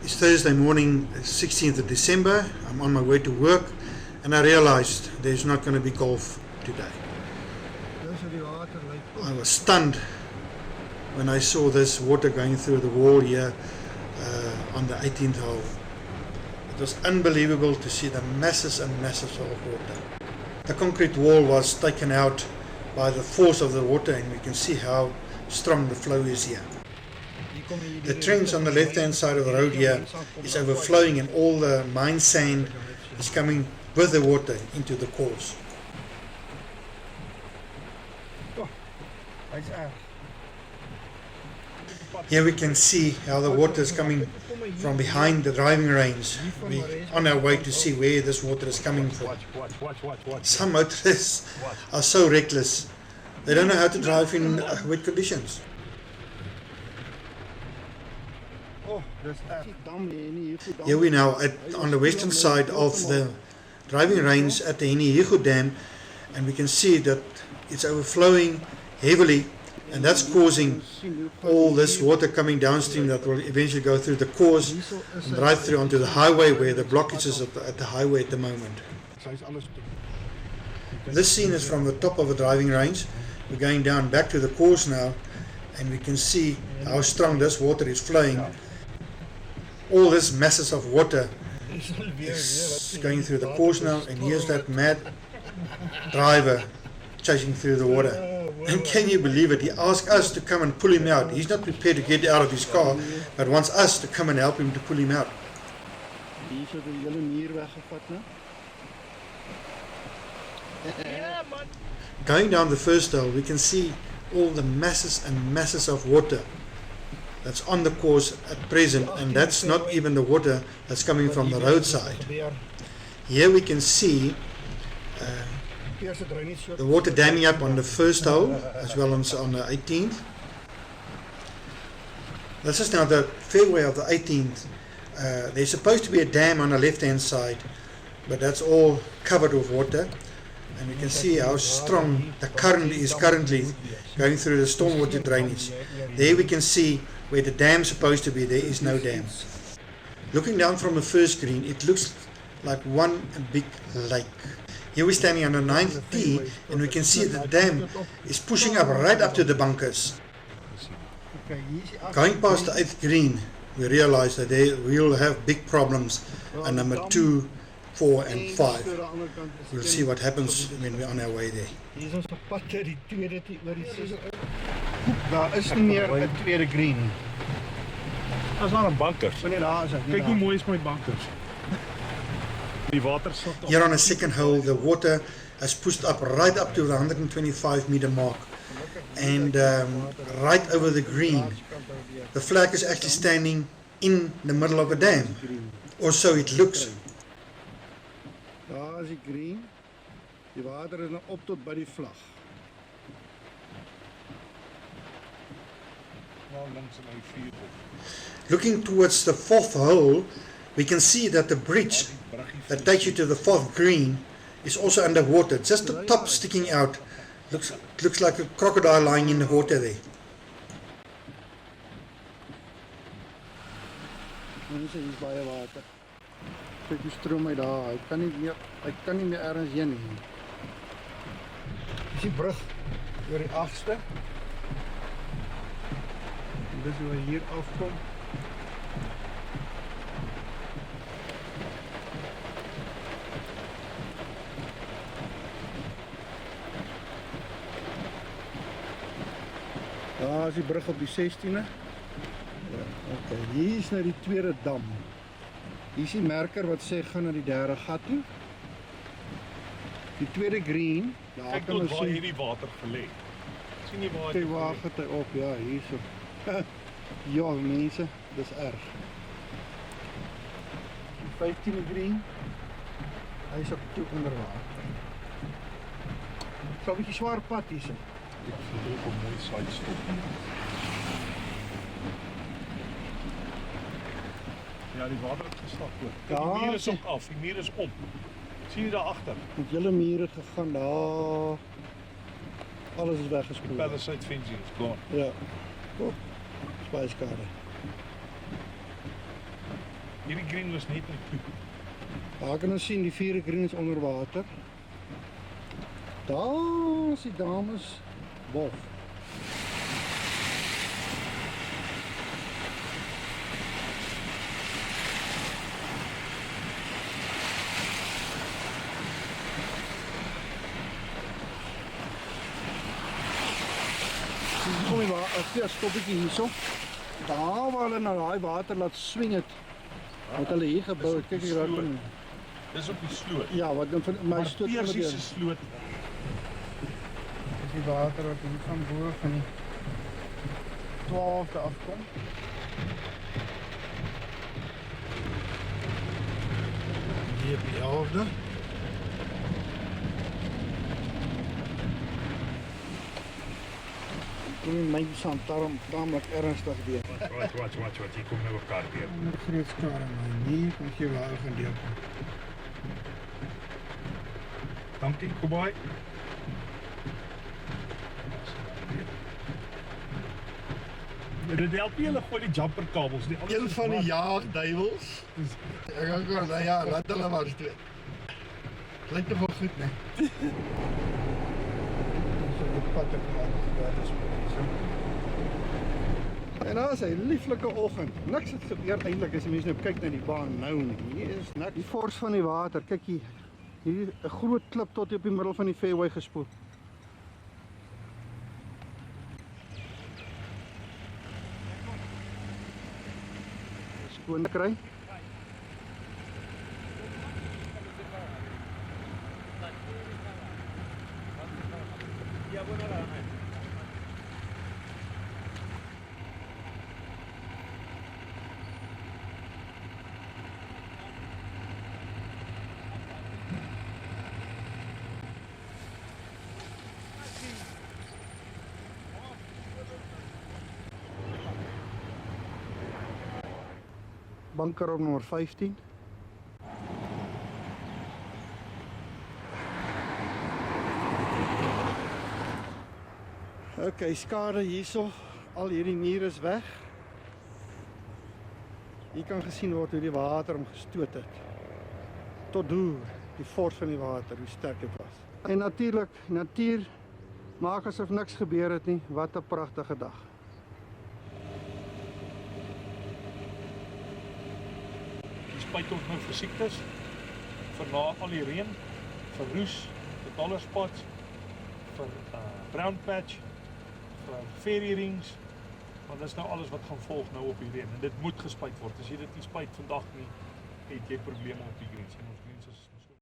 It's Thursday morning, 16th of December. I'm on my way to work and I realized there's not going to be golf today. I was stunned when I saw this water going through the wall here on the 18th hole. It was unbelievable to see the masses and masses of water. The concrete wall was taken out by the force of the water, and we can see how strong the flow is here. The trench on the left hand side of the road here is overflowing, and all the mine sand is coming with the water into the course. Here we can see how the water is coming from behind the driving range. We're on our way to see where this water is coming from. Some motorists are so reckless. They don't know how to drive in wet conditions. Here we now on the western side of the driving range at the Henny Dam, and we can see that it's overflowing heavily, and that's causing all this water coming downstream that will eventually go through the course and drive through onto the highway, where the blockage is at the highway at the moment. This scene is from the top of the driving range. We're going down back to the course now, and we can see how strong this water is flowing. All this masses of water is going through the course now, and here's that mad driver chasing through the water. And can you believe it? He asked us to come and pull him out. He's not prepared to get out of his car, but wants us to come and help him to pull him out. Going down the first hole, we can see all the masses and masses of water that's on the course at present, and that's not even the water that's coming from the roadside. Here we can see the water damming up on the first hole as well as on the 18th. This is now the fairway of the 18th. There's supposed to be a dam on the left hand side, but that's all covered with water, and we can see how strong the current is currently going through the stormwater drainage. There we can see where the dam is supposed to be. There is no dam. Looking down from the first green, it looks like one big lake. Here we're standing on the 9th tee, and we can see the dam is pushing up right up to the bunkers. Going past the 8th green, we realize that we'll have big problems on number 2, 4 and 5. We'll see what happens when we're on our way there. Daar is nie meer 'n tweede green nie. Daar's nog 'n bankers. Kyk hoe mooi is my bankers. Die water sit op. Here on the second hole, the water has pushed up right up to the 125 meter mark, and right over the green. The flag is actually standing in the middle of a dam, or so it looks. Daar is die green. Die water is nou op tot by die vlag. Looking towards the 4th hole, we can see that the bridge that takes you to the 4th green is also underwater. Just the top sticking out. Looks like a crocodile lying in the water there. Mense, hier is baie water. Kyk hoe stroom hy daar. Hy kan nie meer ergens heen nie. Dis die brug oor die 8ste. Dis hoe hy hier afkom. Daar is die brug op die 16e. Okay, hier is nou die tweede dam. Hier is die merker wat sê gaan na die derde gat toe. Die tweede green, daar kan ons sien hierdie water gelê. Sien jy waar hy waag hy op? Ja, hierso. Ja, mense, dis erg. Die 15de green, hy is op toe onder water. So 'n bietjie swaar pad hierso. Ek voel op 'n mooi side stop. Ja, die water het gestap hoor. Die muur is ook af, die muur is om. Sien jy daar agter? Met julle mure gegaan daar. Alles is weggespoel. Palisade fencing is gone. Ja. Oh, baie skade. Hierdie green was net nie. Daar kan ons sien die 4 green is onder water. Daar is die dames bof. Kom hier maar, as jy 'n stoppetjie hierso. Daar waar hulle na daai water laat swing het. Wat hulle hier gebou het, kyk hier daar. Dis op die sloot. Ja, wat dan van my stoot sommer Persiese deur. sloot. Dis die water wat hier van bo van die 12de afkom. Hier op die 11de. Toen mijn santarm tamelijk ernstig weer. Watch, hier kom nou 'n kar weer. Met groot skade maar hier kom jy wel gaan deel. Dankie, Kobay. Dit help nie, hulle gooi die jumper kabels nie. Een van die jaagduivels. Ek gaan gou, nou ja, laat hulle maar steek. Lyk nog wel goed, né? En daar is 'n lieflike oggend. Niks het gebeur eintlik as jy mens nou kyk na die baan nou nie. Hier is niks. Die vors van die water, kyk hier. Hier 'n groot klip tot op die middel van die fairway gespoel. Skoon kry. Bunker op nommer 15. Okay, skade hierso. Al hierdie muur is weg. Hier kan gesien word hoe die water hom gestoot het. Tot deur die fors van die water, hoe sterk dit was. En natuurlik, natuur maak asof niks gebeur het nie. Wat 'n pragtige dag. Spyt ons nou vir siektes, vir na al die reën, vir roes, vir dollar spots, vir brown patch, vir fairy rings, want dis nou alles wat gaan volg nou op die reën en dit moet gespuit word. As jy dit nie spuit vandag nie, het jy probleme op die greens.